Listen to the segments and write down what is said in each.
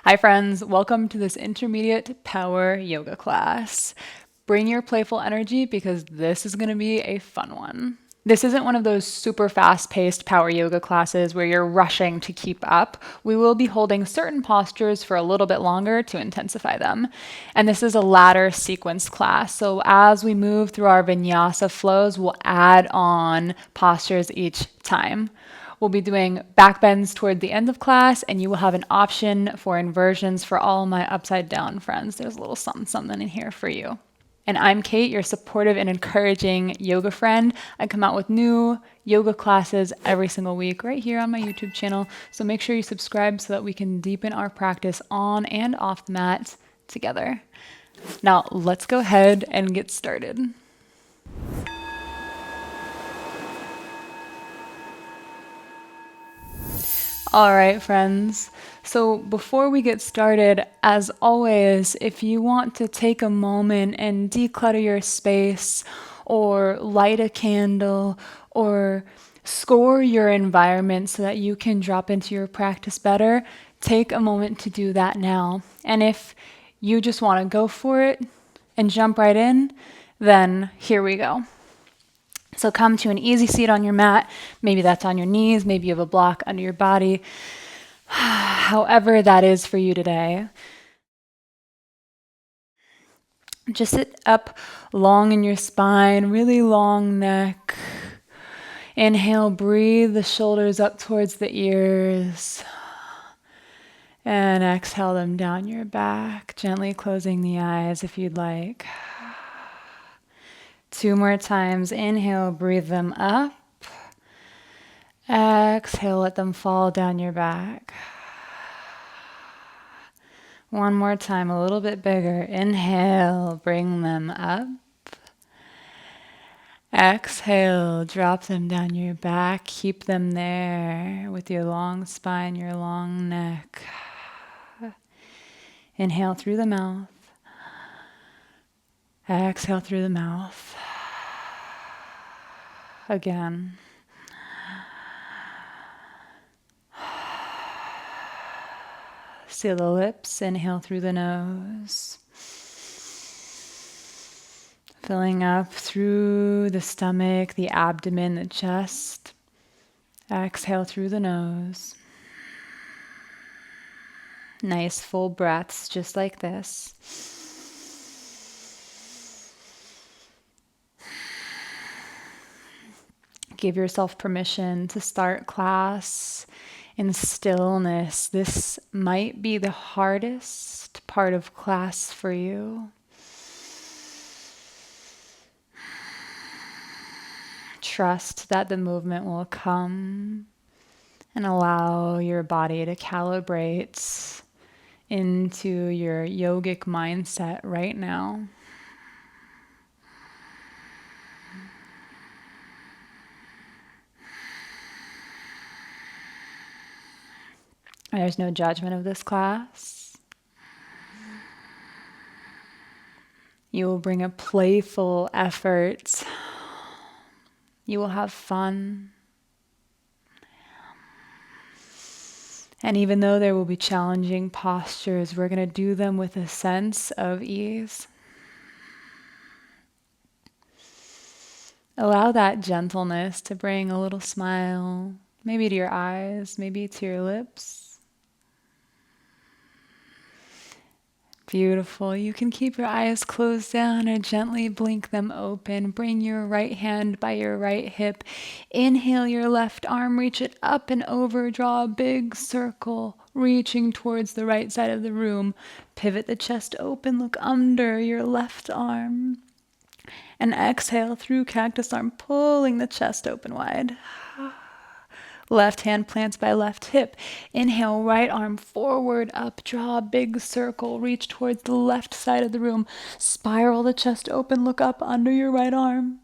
Hi friends, welcome to this intermediate power yoga class. Bring your playful energy because this is going to be a fun one. This isn't one of those super fast-paced power yoga classes where you're rushing to keep up. We will be holding certain postures for a little bit longer to intensify them. And this is a ladder sequence class. So as we move through our vinyasa flows, we'll add on postures each time. We'll be doing backbends toward the end of class, and you will have an option for inversions for all my upside down friends. There's a little something in here for you. And I'm Kate, your supportive and encouraging yoga friend. I come out with new yoga classes every single week right here on my YouTube channel. So make sure you subscribe so that we can deepen our practice on and off the mat together. Now, let's go ahead and get started. All right, friends. So before we get started, as always, if you want to take a moment and declutter your space or light a candle or score your environment so that you can drop into your practice better, take a moment to do that now. And if you just want to go for it and jump right in, then here we go. So come to an easy seat on your mat. Maybe that's on your knees. Maybe you have a block under your body. However that is for you today. Just sit up long in your spine, really long neck. Inhale, breathe the shoulders up towards the ears. And exhale them down your back, gently closing the eyes if you'd like. 2 more times. Inhale, breathe them up. Exhale, let them fall down your back. 1 more time, a little bit bigger. Inhale, bring them up. Exhale, drop them down your back. Keep them there with your long spine, your long neck. Inhale through the mouth. Exhale through the mouth. Again. Seal the lips. Inhale through the nose. Filling up through the stomach, the abdomen, the chest. Exhale through the nose. Nice full breaths, just like this. Give yourself permission to start class in stillness. This might be the hardest part of class for you. Trust that the movement will come and allow your body to calibrate into your yogic mindset right now. There's no judgment of this class. You will bring a playful effort. You will have fun. And even though there will be challenging postures, we're going to do them with a sense of ease. Allow that gentleness to bring a little smile, maybe to your eyes, maybe to your lips. Beautiful. You can keep your eyes closed down or gently blink them open. Bring your right hand by your right hip. Inhale your left arm, reach it up and over. Draw a big circle, reaching towards the right side of the room. Pivot the chest open, look under your left arm. And exhale through cactus arm, pulling the chest open wide. Left hand plants by left hip. Inhale, right arm forward, up, draw a big circle, reach towards the left side of the room. Spiral the chest open, look up under your right arm.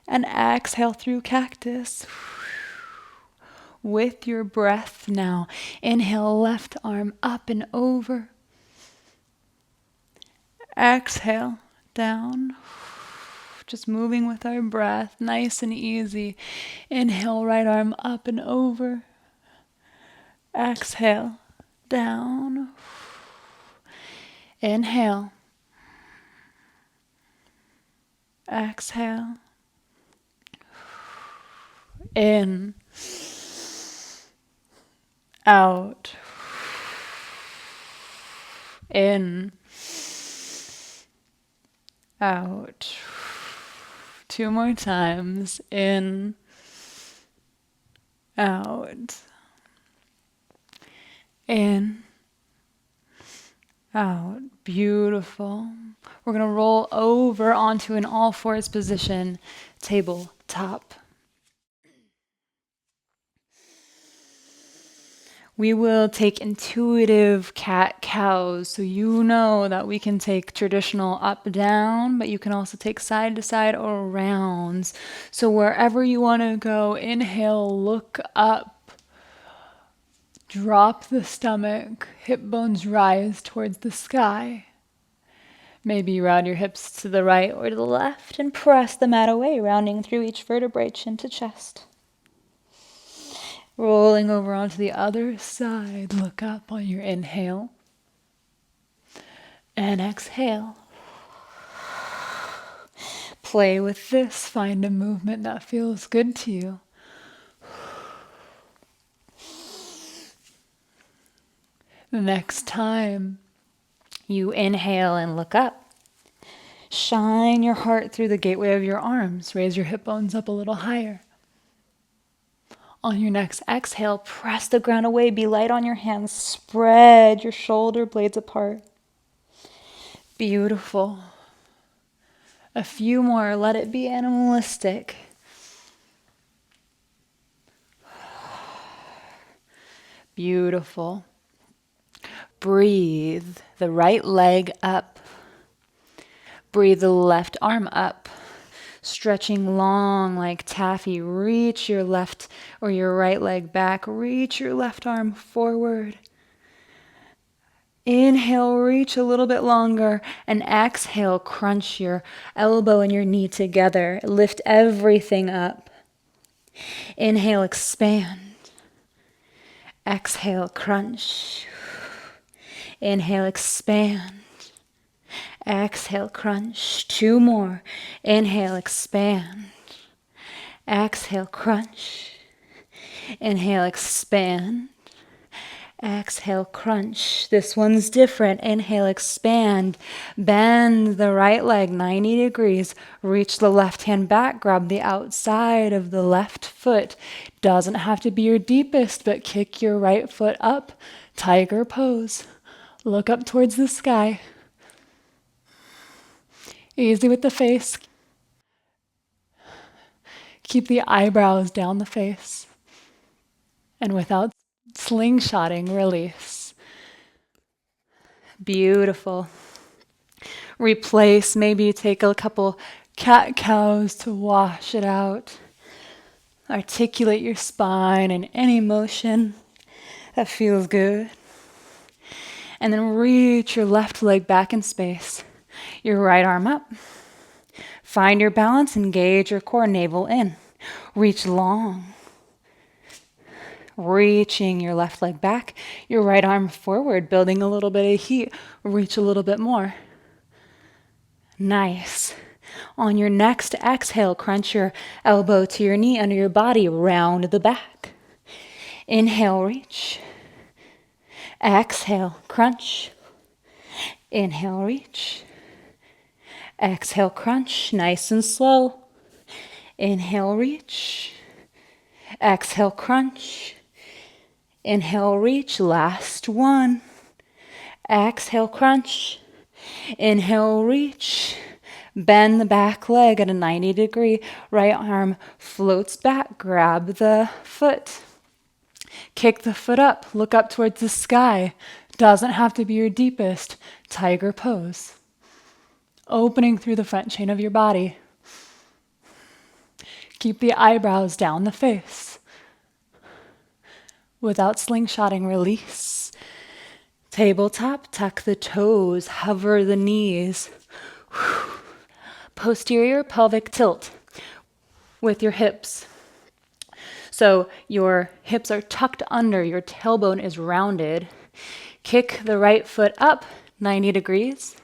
And exhale through cactus. With your breath now, inhale, left arm up and over. Exhale, down. Just moving with our breath, nice and easy. Inhale, right arm up and over. Exhale, down. Inhale. Exhale. In. Out. In. Out. 2 more times. In. Out. In. Out. Beautiful. We're going to roll over onto an all fours position, tabletop. We will take intuitive cat-cows, so you know that we can take traditional up-down, but you can also take side-to-side or rounds. So wherever you want to go, inhale, look up, drop the stomach, hip bones rise towards the sky. Maybe round your hips to the right or to the left and press the mat away, rounding through each vertebrae, chin to chest. Rolling over onto the other side, look up on your inhale and exhale. Play with this, find a movement that feels good to you. The next time you inhale and look up, shine your heart through the gateway of your arms, raise your hip bones up a little higher. On your next exhale, press the ground away, be light on your hands, spread your shoulder blades apart. Beautiful. A few more, let it be animalistic. Beautiful. Breathe the right leg up. Breathe the left arm up. Stretching long like taffy, reach your left or your right leg back, reach your left arm forward. Inhale, reach a little bit longer, and exhale, crunch your elbow and your knee together. Lift everything up. Inhale, expand. Exhale, crunch. Inhale, expand. Exhale, crunch. 2 more. Inhale, expand. Exhale, crunch. Inhale, expand. Exhale, crunch. This one's different. Inhale, expand. Bend the right leg 90 degrees. Reach the left hand back. Grab the outside of the left foot. Doesn't have to be your deepest, but kick your right foot up. Tiger pose. Look up towards the sky. Easy with the face. Keep the eyebrows down the face. And without slingshotting, release. Beautiful. Replace, maybe you take a couple cat-cows to wash it out. Articulate your spine in any motion that feels good. And then reach your left leg back in space. Your right arm up. Find your balance, engage your core, navel in. Reach long. Reaching your left leg back, your right arm forward, building a little bit of heat. Reach a little bit more. Nice. On your next exhale, crunch your elbow to your knee under your body, round the back. Inhale, reach. Exhale, crunch. Inhale, reach. Exhale, crunch, nice and slow. Inhale, reach. Exhale, crunch. Inhale, reach, last one. Exhale, crunch. Inhale, reach. Bend the back leg at a 90 degree. Right arm floats back. Grab the foot. Kick the foot up. Look up towards the sky. Doesn't have to be your deepest. Tiger pose. Opening through the front chain of your body. Keep the eyebrows down the face. Without slingshotting, release. Tabletop, tuck the toes, hover the knees. Posterior pelvic tilt with your hips. So your hips are tucked under, your tailbone is rounded. Kick the right foot up, 90 degrees.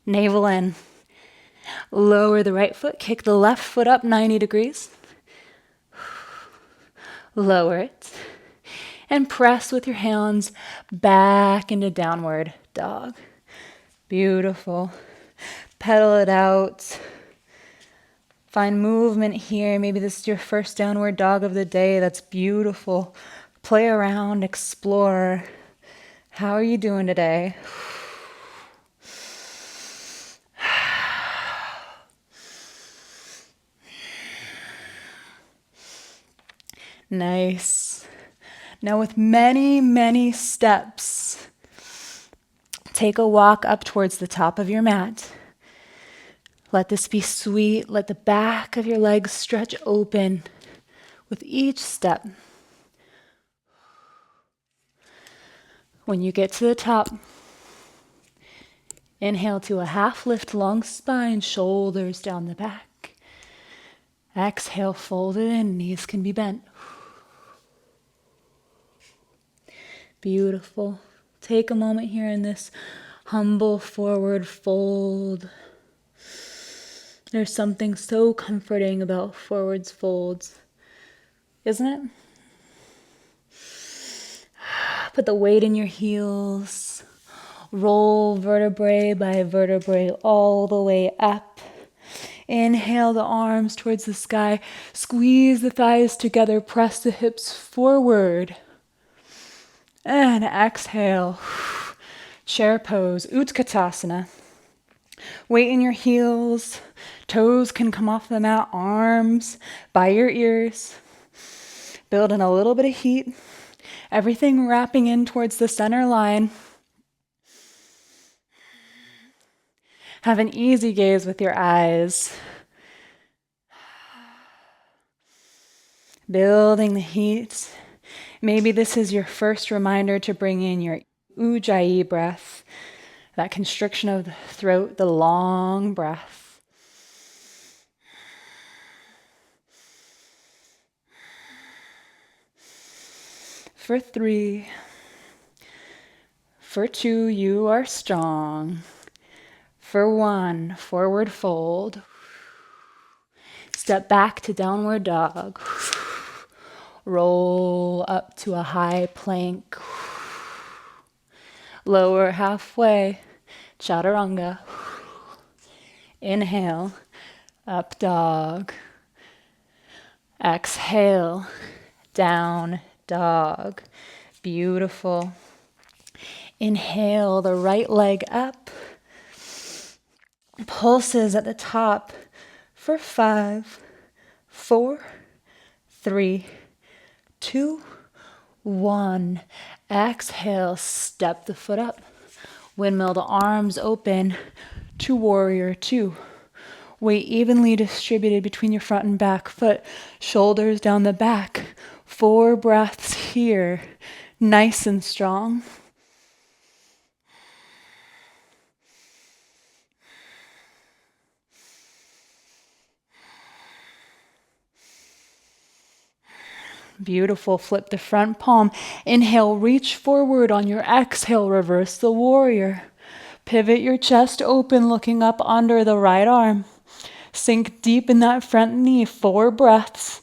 Navel in. Lower the right foot, kick the left foot up 90 degrees. Lower it. And press with your hands back into downward dog. Beautiful. Pedal it out. Find movement here. Maybe this is your first downward dog of the day. That's beautiful. Play around, explore. How are you doing today? Nice. Now with many, many steps, take a walk up towards the top of your mat. Let this be sweet. Let the back of your legs stretch open with each step. When you get to the top, inhale to a half lift, long spine, shoulders down the back. Exhale, fold it in, knees can be bent. Beautiful. Take a moment here in this humble forward fold. There's something so comforting about forwards folds, isn't it? Put the weight in your heels. Roll vertebrae by vertebrae all the way up. Inhale the arms towards the sky. Squeeze the thighs together. Press the hips forward. And exhale. Chair pose, Utkatasana. Weight in your heels. Toes can come off the mat. Arms by your ears. Build in a little bit of heat. Everything wrapping in towards the center line. Have an easy gaze with your eyes. Building the heat. Maybe this is your first reminder to bring in your Ujjayi breath, that constriction of the throat, the long breath. For 3, for 2, you are strong. For 1, forward fold. Step back to downward dog. Roll up to a high plank. Lower halfway, chaturanga. Inhale, up dog. Exhale, down dog. Beautiful. Inhale the right leg up. Pulses at the top for 5, 4, 3, 2, 1. Exhale, step the foot up. Windmill the arms open to warrior 2. Weight evenly distributed between your front and back foot. Shoulders down the back. 4 breaths here. Nice and strong. Beautiful. Flip the front palm. Inhale, reach forward. On your exhale, reverse the warrior. Pivot your chest open, looking up under the right arm. Sink deep in that front knee. 4 breaths.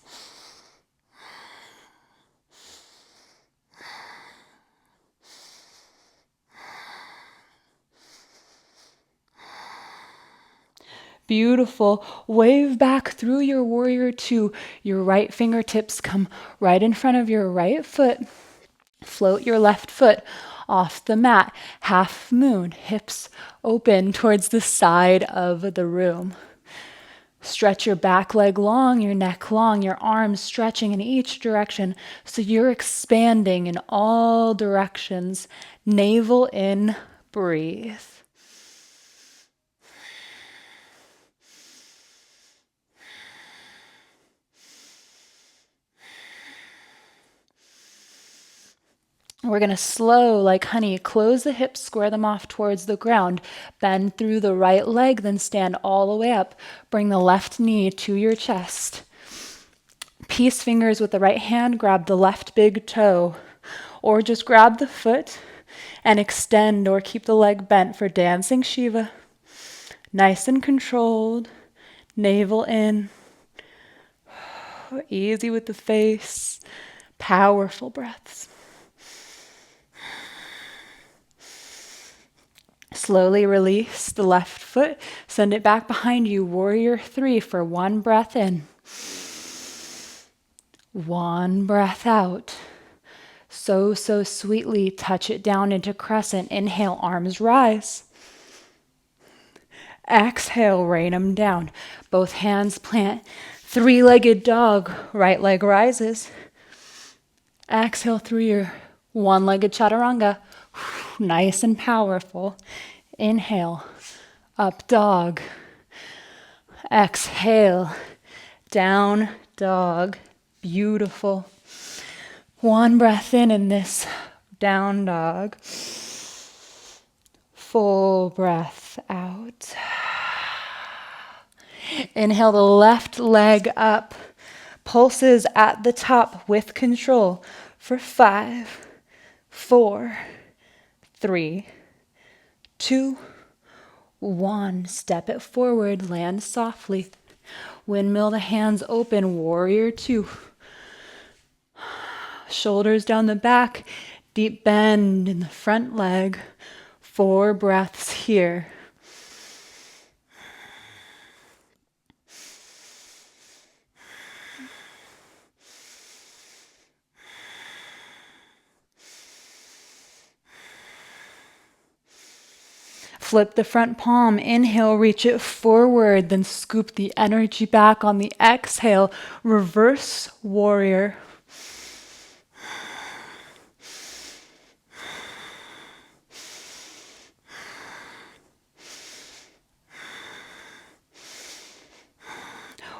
Beautiful. Wave back through your warrior 2. Your right fingertips come right in front of your right foot. Float your left foot off the mat. Half moon, hips open towards the side of the room. Stretch your back leg long, your neck long, your arms stretching in each direction so you're expanding in all directions. Navel in, breathe. We're going to slow like honey. Close the hips, square them off towards the ground. Bend through the right leg, then stand all the way up. Bring the left knee to your chest. Peace fingers with the right hand, grab the left big toe. Or just grab the foot And extend or keep the leg bent for dancing Shiva. Nice and controlled. Navel in. Easy with the face. Powerful breaths. Slowly release the left foot. Send it back behind you. Warrior 3 for 1 breath in. 1 breath out. So sweetly touch it down into crescent. Inhale, arms rise. Exhale, rain them down. Both hands plant. 3-legged dog. Right leg rises. Exhale through your 1-legged chaturanga. Nice and powerful. Inhale, up dog. Exhale, down dog. Beautiful. 1 breath in this down dog. Full breath out. Inhale the left leg up. Pulses at the top with control for 5, 4, 3, 2, 1. Step it forward, land softly. Windmill the hands open, warrior 2. Shoulders down the back, deep bend in the front leg. 4 breaths here. Flip the front palm, inhale, reach it forward, then scoop the energy back on the exhale. Reverse warrior.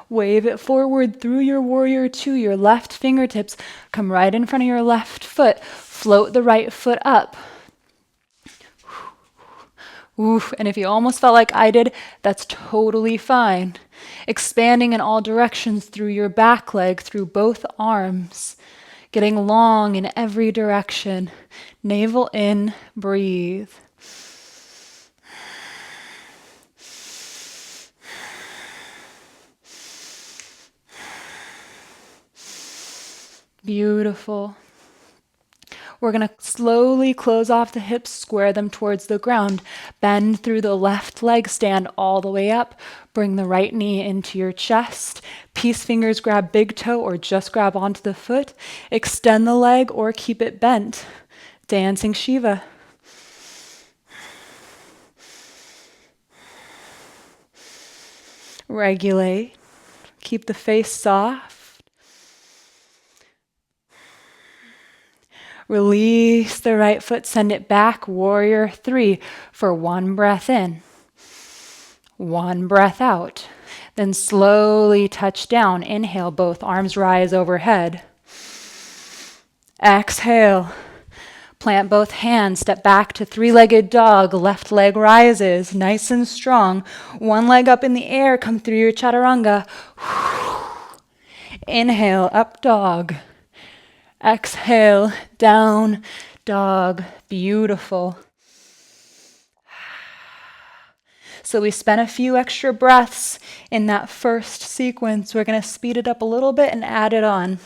Wave it forward through your warrior 2. Your left fingertips come right in front of your left foot. Float the right foot up. Oof, and if you almost felt like I did, that's totally fine. Expanding in all directions through your back leg, through both arms. Getting long in every direction. Navel in, breathe. Beautiful. We're going to slowly close off the hips, square them towards the ground. Bend through the left leg, stand all the way up. Bring the right knee into your chest. Peace fingers grab big toe or just grab onto the foot. Extend the leg or keep it bent. Dancing Shiva. Regulate. Keep the face soft. Release the right foot, send it back, warrior 3 for 1 breath in, 1 breath out. Then slowly touch down. Inhale, both arms rise overhead. Exhale, plant both hands, step back to 3-legged dog, left leg rises, nice and strong. 1 leg up in the air, come through your chaturanga. Inhale, up dog. Exhale, down dog. Beautiful. So we spent a few extra breaths in that first sequence. We're going to speed it up a little bit and add it on.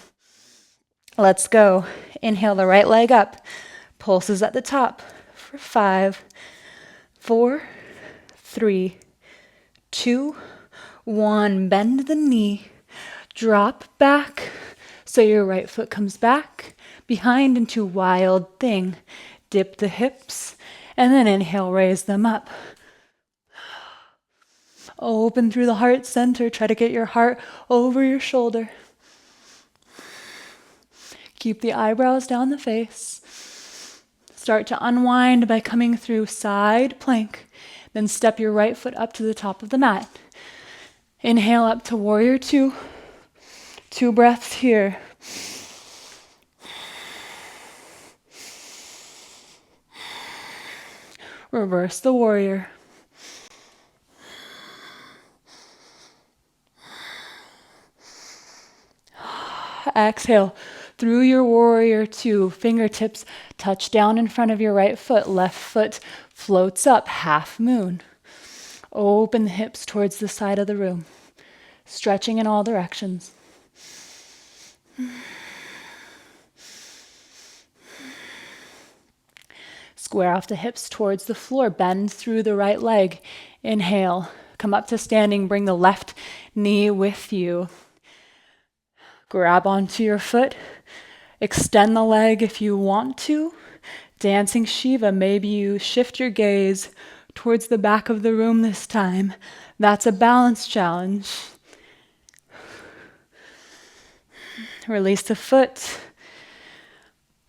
Let's go. Inhale the right leg up. Pulses at the top for 5, 4, 3, 2, 1. Bend the knee. Drop back. So your right foot comes back, behind into wild thing. Dip the hips, and then inhale, raise them up. Open through the heart center. Try to get your heart over your shoulder. Keep the eyebrows down the face. Start to unwind by coming through side plank. Then step your right foot up to the top of the mat. Inhale up to warrior 2. 2 breaths here. Reverse the warrior. Exhale, Through your warrior two, fingertips touch down in front of your right foot. Left foot floats up, half moon. Open the hips towards the side of the room, stretching in all directions. Square off the hips towards the floor. Bend through the right leg. Inhale. Come up to standing. Bring the left knee with you. Grab onto your foot. Extend the leg if you want to. Dancing Shiva. Maybe you shift your gaze towards the back of the room this time. That's a balance challenge. Release the foot.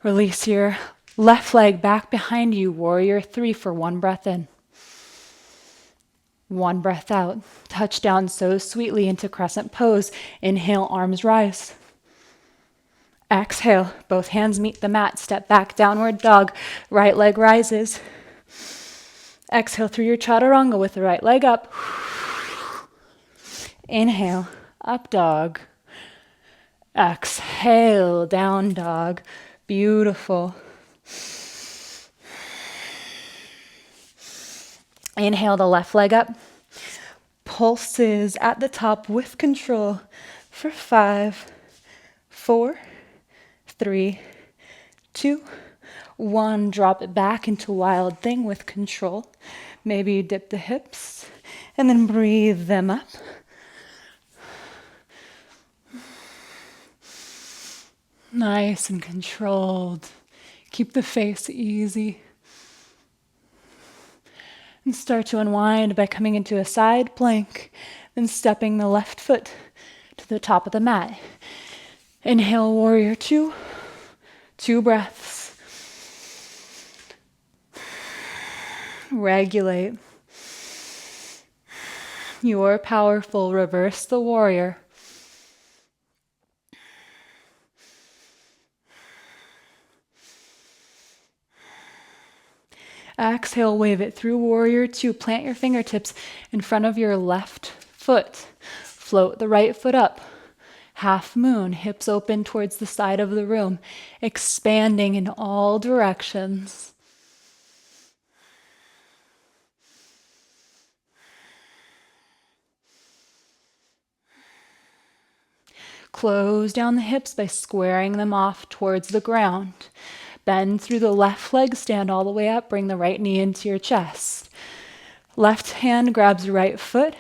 Release your left leg back behind you. Warrior three for one breath in. One breath out. Touch down so sweetly into crescent pose. Inhale, arms rise. Exhale, both hands meet the mat. Step back, downward dog. Right leg rises. Exhale through your chaturanga with the right leg up. Inhale, up dog. Exhale, down dog. Beautiful. Inhale the left leg up. Pulses at the top with control for 5, 4, 3, 2, 1. Drop it back into wild thing with control. Maybe you dip the hips and then breathe them up. Nice and controlled. Keep the face easy. And start to unwind by coming into a side plank, then stepping the left foot to the top of the mat. Inhale, warrior two. 2 breaths. Regulate. You are powerful. Reverse the warrior. Exhale, wave it through warrior two. Plant your fingertips in front of your left foot. Float the right foot up. Half moon, hips open towards the side of the room, expanding in all directions. Close down the hips by squaring them off towards the ground. Bend through the left leg, stand all the way up, bring the right knee into your chest. Left hand grabs your right foot.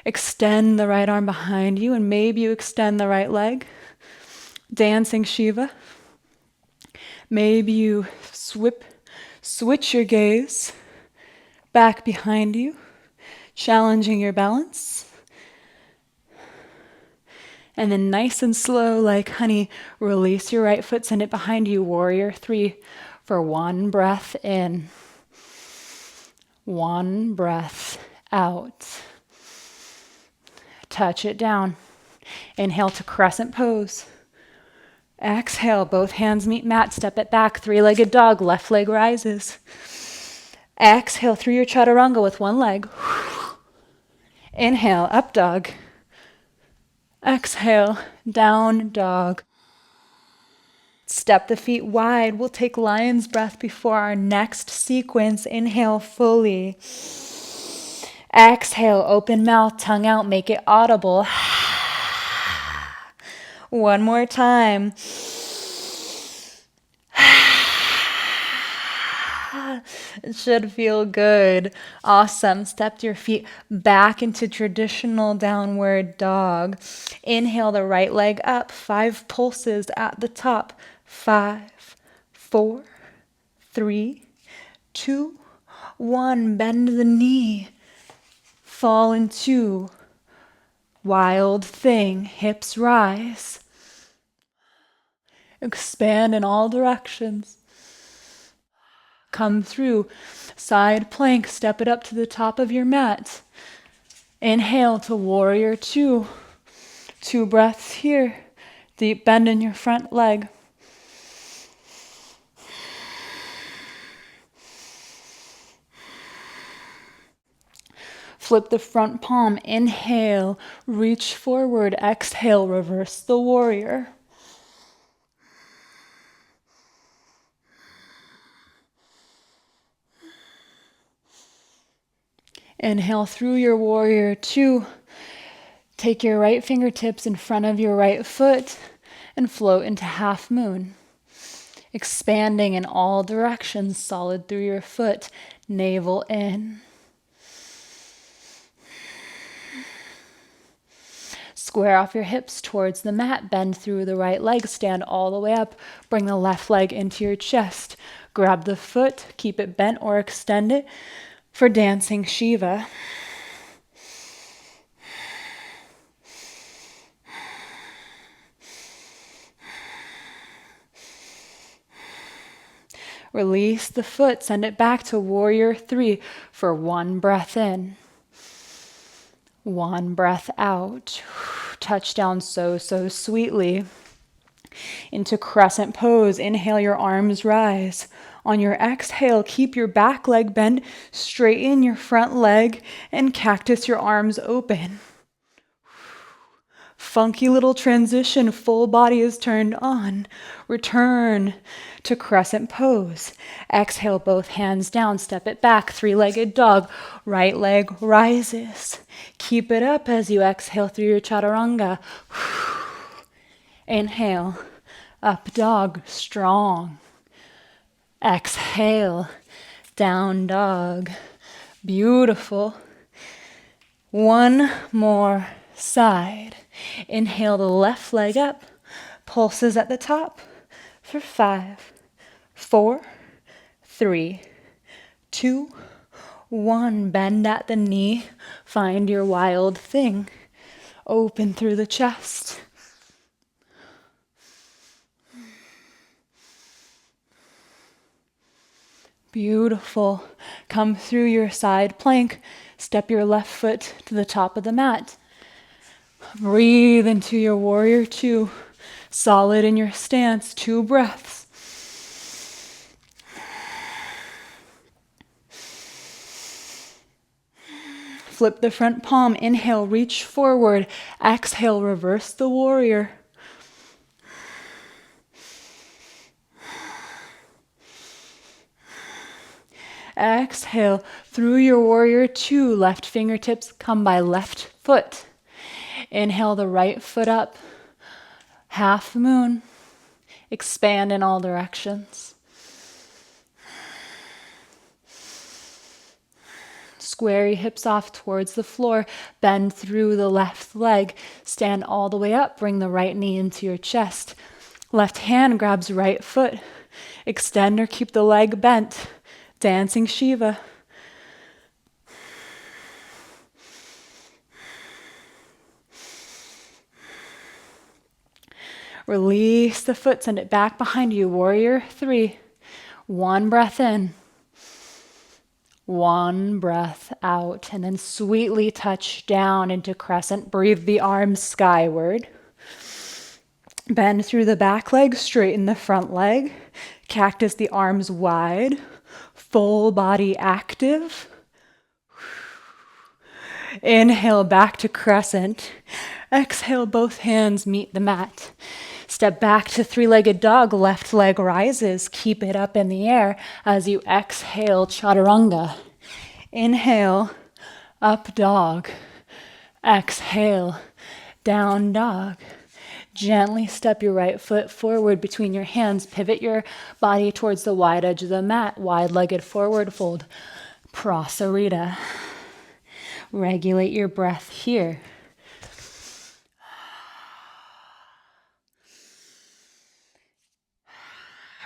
Extend the right arm behind you, and maybe you extend the right leg. Dancing Shiva. Maybe you switch your gaze back behind you, challenging your balance. And then nice and slow, like honey, release your right foot, send it behind you. Warrior three for 1 breath in. 1 breath out. Touch it down. Inhale to crescent pose. Exhale, both hands meet mat, step it back, 3-legged dog, left leg rises. Exhale through your chaturanga with 1 leg. Inhale, up dog. Exhale, down dog. Step the feet wide. We'll take lion's breath before our next sequence. Inhale fully. Exhale, open mouth, tongue out, make it audible. 1 more time. It should feel good. Awesome. Step your feet back into traditional downward dog. Inhale the right leg up. 5 pulses at the top. 5, 4, 3, 2, 1. Bend the knee. Fall into wild thing. Hips rise. Expand in all directions. Come through side plank. Step it up to the top of your mat. Inhale to warrior two. 2 breaths here. Deep bend in your front leg. Flip the front palm. Inhale, reach forward. Exhale, reverse the warrior. Inhale through your warrior two. Take your right fingertips in front of your right foot and float into half moon. Expanding in all directions, solid through your foot, navel in. Square off your hips towards the mat, bend through the right leg, stand all the way up, bring the left leg into your chest. Grab the foot, keep it bent or extend it for dancing Shiva. Release the foot, send it back to warrior three for one breath in. One breath out. Touch down so sweetly. Into crescent pose, inhale, your arms rise. On your exhale, keep your back leg bent, straighten your front leg, and cactus your arms open. Funky little transition, full body is turned on. Return to crescent pose. Exhale, both hands down, step it back, three-legged dog. Right leg rises. Keep it up as you exhale through your chaturanga. Inhale, up dog, strong. Exhale, down dog. Beautiful. One more side. Inhale the left leg up, pulses at the top for 5, 4, 3, 2, 1. Bend at the knee, find your wild thing. Open through the chest. Beautiful. Come through your side plank, step your left foot to the top of the mat. Breathe into your warrior two. Solid in your stance, 2 breaths. Flip the front palm, inhale, reach forward. Exhale, reverse the warrior. Exhale, through your warrior two, left fingertips come by left foot. Inhale the right foot up, half moon. Expand in all directions. Square your hips off towards the floor, bend through the left leg, stand all the way up, bring the right knee into your chest. Left hand grabs right foot, extend or keep the leg bent, dancing Shiva. Release the foot, send it back behind you, warrior three. 1 breath in. 1 breath out, and then sweetly touch down into crescent. Breathe the arms skyward. Bend through the back leg, straighten the front leg. Cactus the arms wide. Full body active. Inhale back to crescent. Exhale, both hands meet the mat. Step back to three-legged dog, left leg rises. Keep it up in the air as you exhale, chaturanga. Inhale, up dog. Exhale, down dog. Gently step your right foot forward between your hands. Pivot your body towards the wide edge of the mat. Wide-legged forward fold. Prasarita. Regulate your breath here.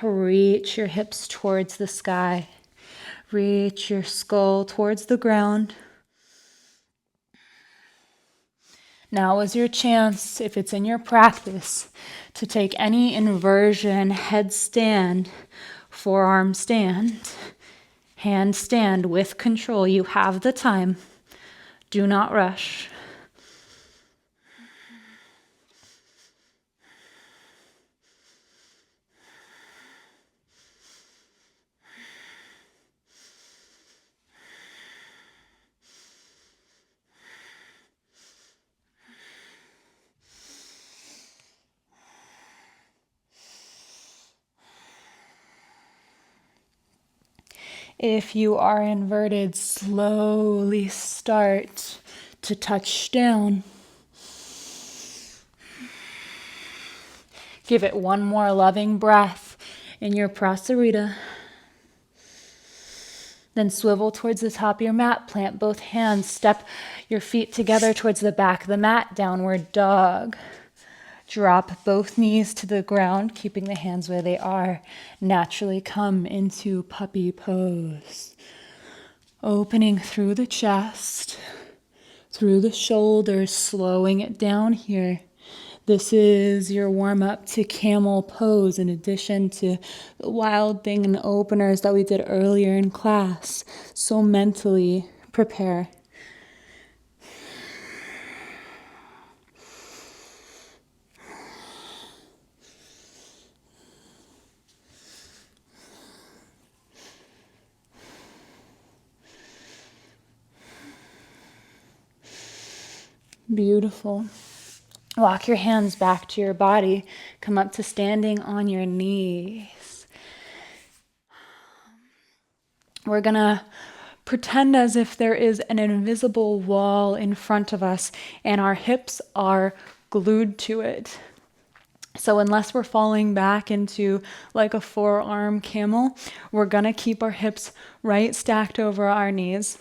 Reach your hips towards the sky. Reach your skull towards the ground. Now is your chance, if it's in your practice, to take any inversion, headstand, forearm stand, handstand with control. You have the time. Do not rush. If you are inverted, slowly start to touch down. Give it one more loving breath in your prasarita. Then swivel towards the top of your mat, plant both hands, step your feet together towards the back of the mat, downward dog. Drop both knees to the ground, keeping the hands where they are. Naturally come into puppy pose. Opening through the chest, through the shoulders, slowing it down here. This is your warm-up to camel pose in addition to the wild thing and openers that we did earlier in class. So mentally prepare. Beautiful. Walk your hands back to your body. Come up to standing on your knees. We're going to pretend as if there is an invisible wall in front of us and our hips are glued to it. So unless we're falling back into like a forearm camel, we're going to keep our hips right stacked over our knees.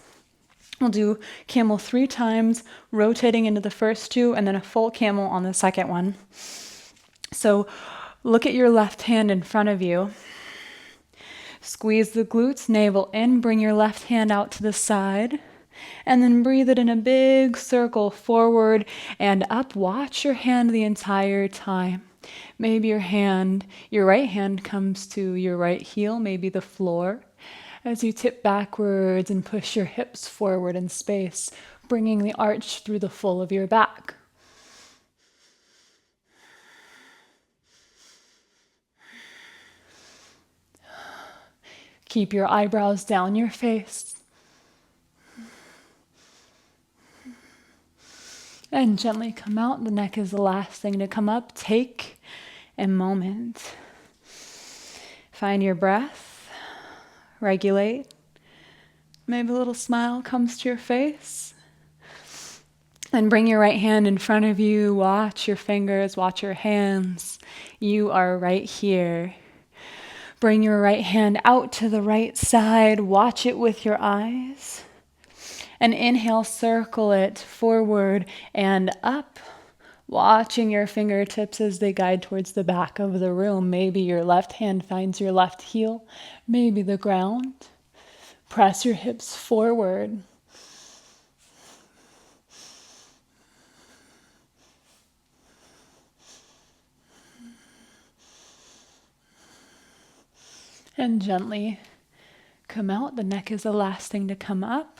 We'll do camel 3 times, rotating into the first 2, and then a full camel on the second one. So look at your left hand in front of you. Squeeze the glutes, navel in, bring your left hand out to the side, and then breathe it in a big circle forward and up. Watch your hand the entire time. Maybe your right hand comes to your right heel, maybe the floor. As you tip backwards and push your hips forward in space, bringing the arch through the full of your back. Keep your eyebrows down your face. And gently come out. The neck is the last thing to come up. Take a moment. Find your breath. Regulate. Maybe a little smile comes to your face. And bring your right hand in front of you. Watch your fingers, watch your hands. You are right here. Bring your right hand out to the right side. Watch it with your eyes. And inhale, circle it forward and up. Watching your fingertips as they guide towards the back of the room. Maybe your left hand finds your left heel, maybe the ground. Press your hips forward. And gently come out. The neck is the last thing to come up.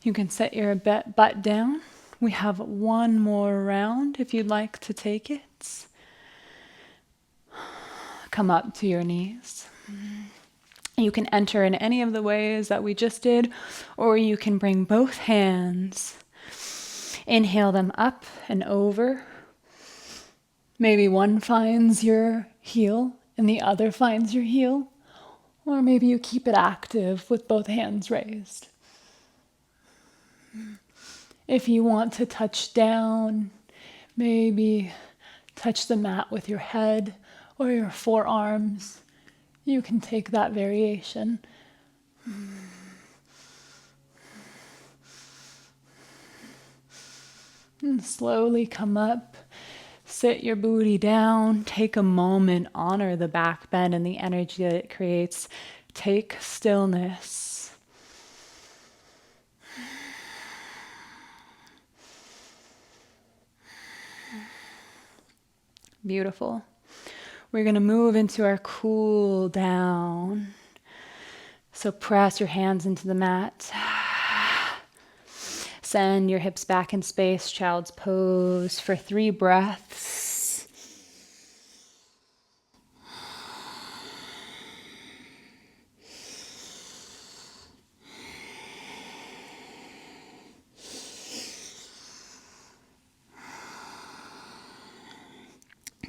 You can set your butt down. We have one more round if you'd like to take it. Come up to your knees. You can enter in any of the ways that we just did, or you can bring both hands. Inhale them up and over. Maybe one finds your heel and the other finds your heel, or maybe you keep it active with both hands raised. If you want to touch down, maybe touch the mat with your head or your forearms. You can take that variation. And slowly come up, sit your booty down, take a moment, honor the back bend and the energy that it creates. Take stillness. Beautiful. We're going to move into our cool down. So press your hands into the mat. Send your hips back in space, child's pose for 3 breaths.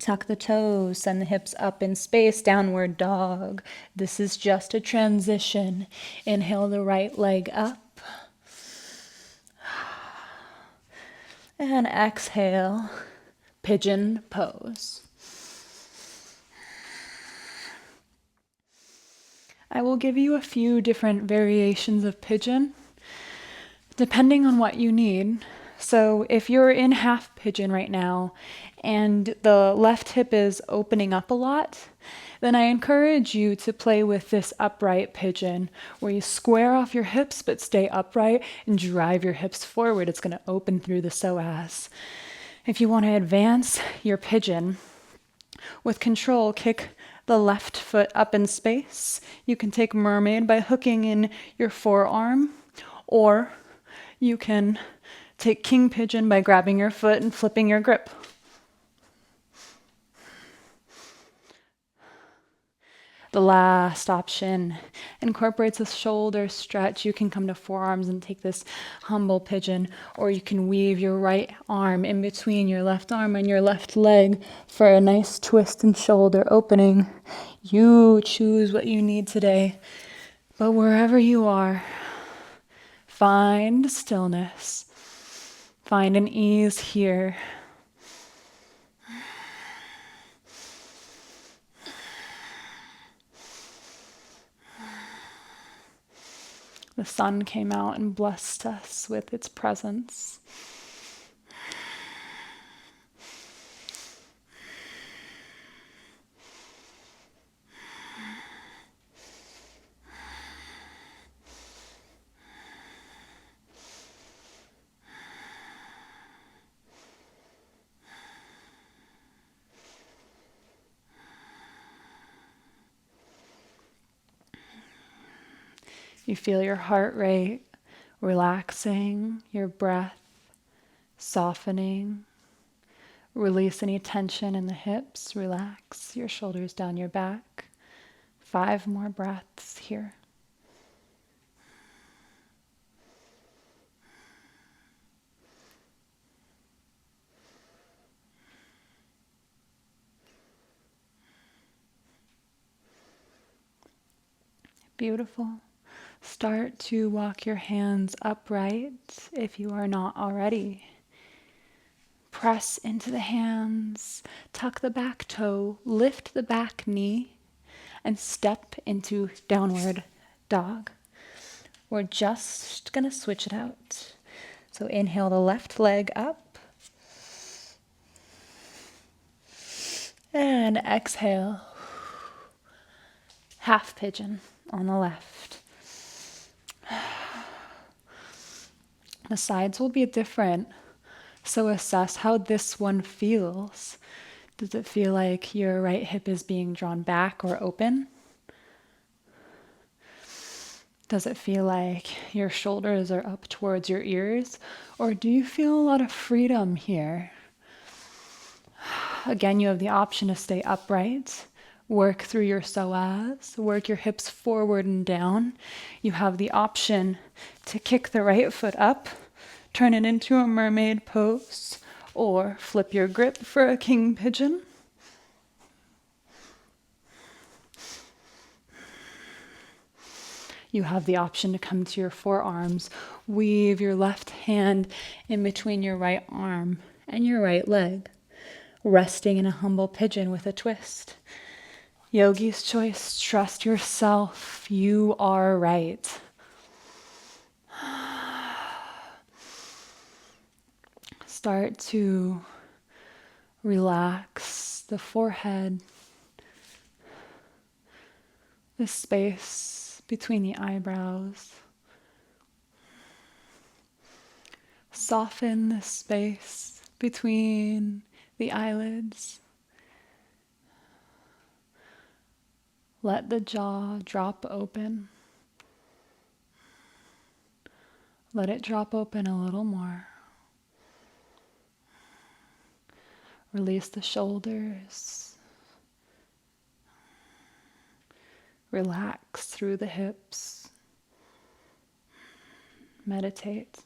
tuck the toes, send the hips up in space, downward dog. This is just a transition. Inhale the right leg up. And exhale, pigeon pose. I will give you a few different variations of pigeon, depending on what you need. So if you're in half pigeon right now and the left hip is opening up a lot, then I encourage you to play with this upright pigeon where you square off your hips but stay upright and drive your hips forward. It's going to open through the psoas. If you want to advance your pigeon, with control, kick the left foot up in space. You can take mermaid by hooking in your forearm, or you can take king pigeon by grabbing your foot and flipping your grip. The last option incorporates a shoulder stretch. You can come to forearms and take this humble pigeon, or you can weave your right arm in between your left arm and your left leg for a nice twist and shoulder opening. You choose what you need today, but wherever you are, find stillness. Find an ease here. The sun came out and blessed us with its presence. You feel your heart rate relaxing, your breath softening. Release any tension in the hips. Relax your shoulders down your back. 5 more breaths here. Beautiful. Start to walk your hands upright if you are not already. Press into the hands, tuck the back toe, lift the back knee, and step into downward dog. We're just gonna switch it out. So inhale the left leg up, and exhale, half pigeon on the left. The sides will be different, so assess how this one feels. Does it feel like your right hip is being drawn back or open? Does it feel like your shoulders are up towards your ears? Or do you feel a lot of freedom here? Again, you have the option to stay upright, work through your psoas, work your hips forward and down. You have the option to kick the right foot up, turn it into a mermaid pose, or flip your grip for a king pigeon. You have the option to come to your forearms, weave your left hand in between your right arm and your right leg, resting in a humble pigeon with a twist. Yogi's choice, trust yourself, you are right. Start to relax the forehead, the space between the eyebrows. Soften the space between the eyelids. Let the jaw drop open. Let it drop open a little more. Release the shoulders. Relax through the hips. Meditate.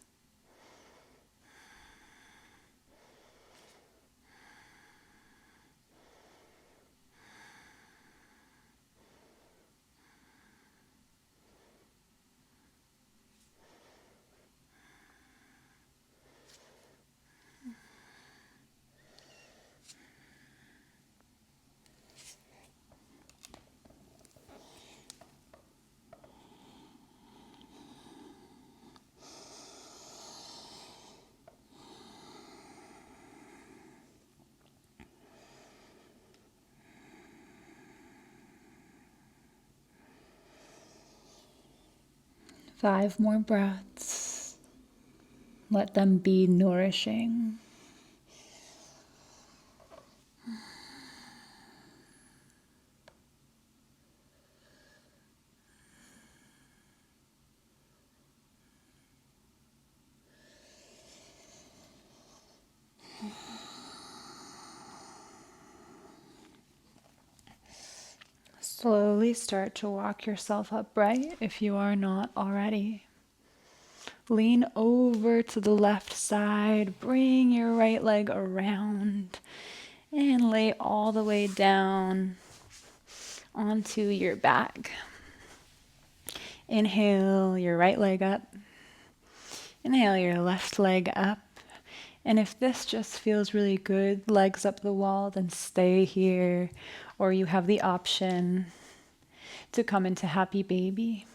5 more breaths. Let them be nourishing. Slowly start to walk yourself upright if you are not already. Lean over to the left side, bring your right leg around, and lay all the way down onto your back. Inhale your right leg up. Inhale your left leg up. And if this just feels really good, legs up the wall, then stay here. Or you have the option to come into happy baby.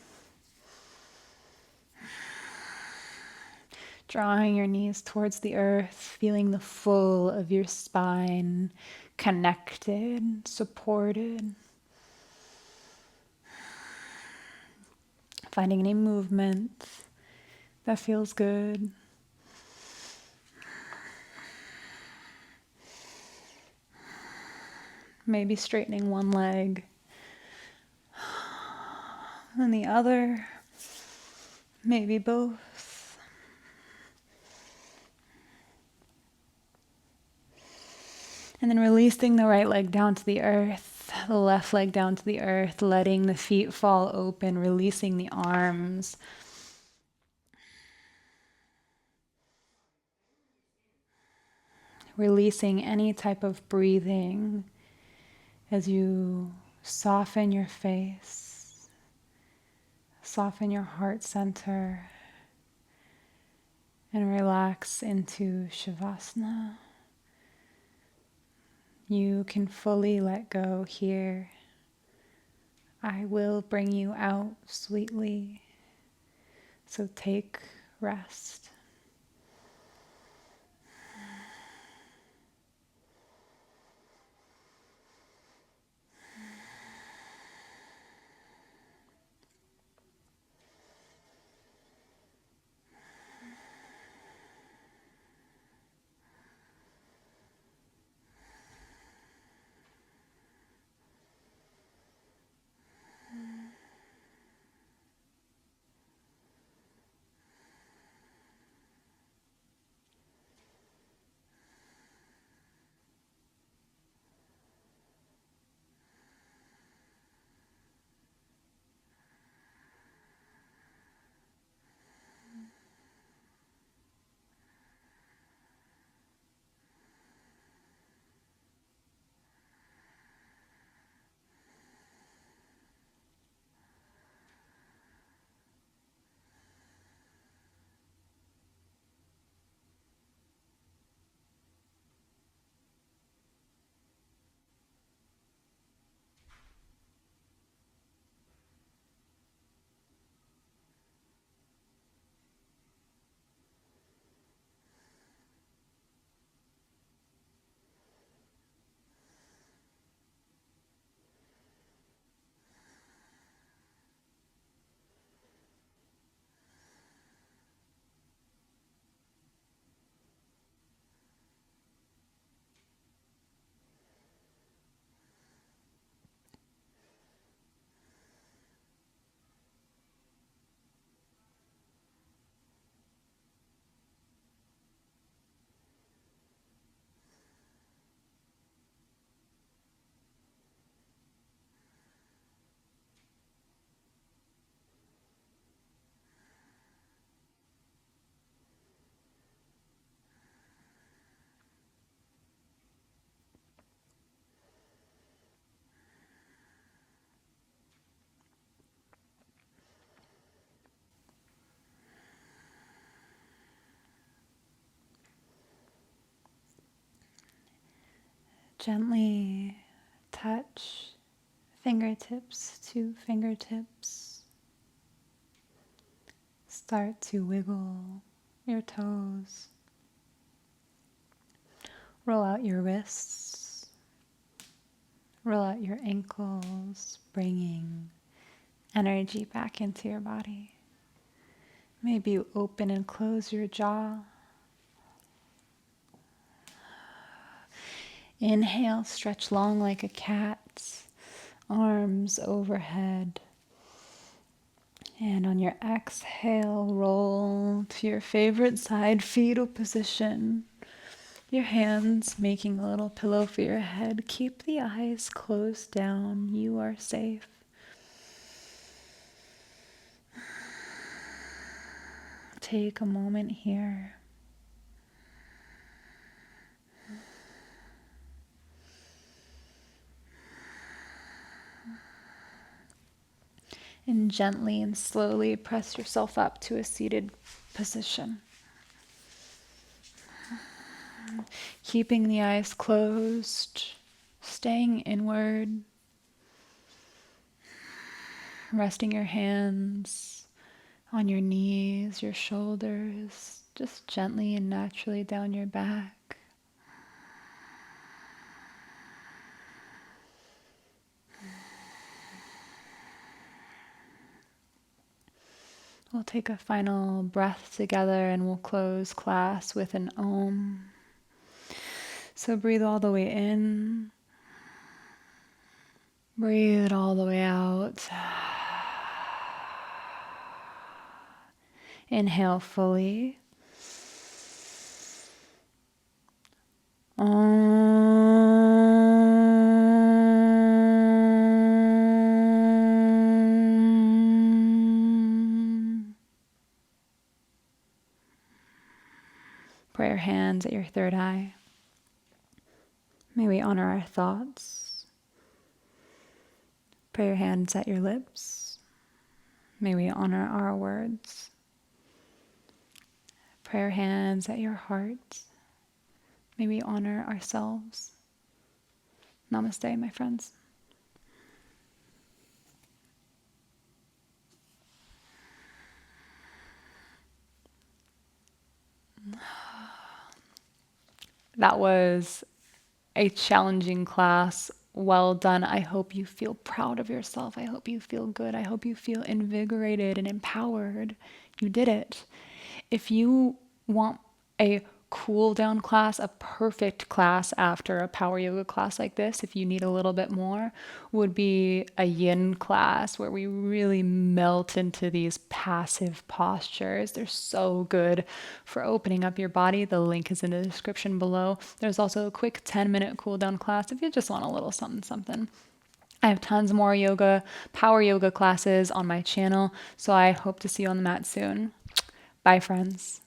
Drawing your knees towards the earth, feeling the full of your spine, connected, supported. Finding any movement that feels good. Maybe straightening one leg and the other, maybe both. And then releasing the right leg down to the earth, the left leg down to the earth, letting the feet fall open, releasing the arms. Releasing any type of breathing as you soften your face, soften your heart center, and relax into Shavasana. You can fully let go here. I will bring you out sweetly, so take rest. Gently touch fingertips to fingertips. Start to wiggle your toes. Roll out your wrists. Roll out your ankles, bringing energy back into your body. Maybe you open and close your jaw. Inhale, stretch long like a cat, arms overhead. And on your exhale, roll to your favorite side fetal position. Your hands making a little pillow for your head. Keep the eyes closed down. You are safe. Take a moment here. And gently and slowly press yourself up to a seated position. Keeping the eyes closed, staying inward, resting your hands on your knees, your shoulders, just gently and naturally down your back. We'll take a final breath together and we'll close class with an Om. So breathe all the way in. Breathe all the way out. Inhale fully. Prayer hands at your third eye. May we honor our thoughts. Prayer hands at your lips. May we honor our words. Prayer hands at your heart. May we honor ourselves. Namaste, my friends. That was a challenging class. Well done. I hope you feel proud of yourself. I hope you feel good. I hope you feel invigorated and empowered. You did it. If you want a cool down class, a perfect class after a power yoga class like this, if you need a little bit more, would be a yin class where we really melt into these passive postures. They're so good for opening up your body. The link is in the description below. There's also a quick 10-minute cool down class if you just want a little something something. I have tons more yoga, power yoga classes on my channel, so I hope to see you on the mat soon. Bye, friends.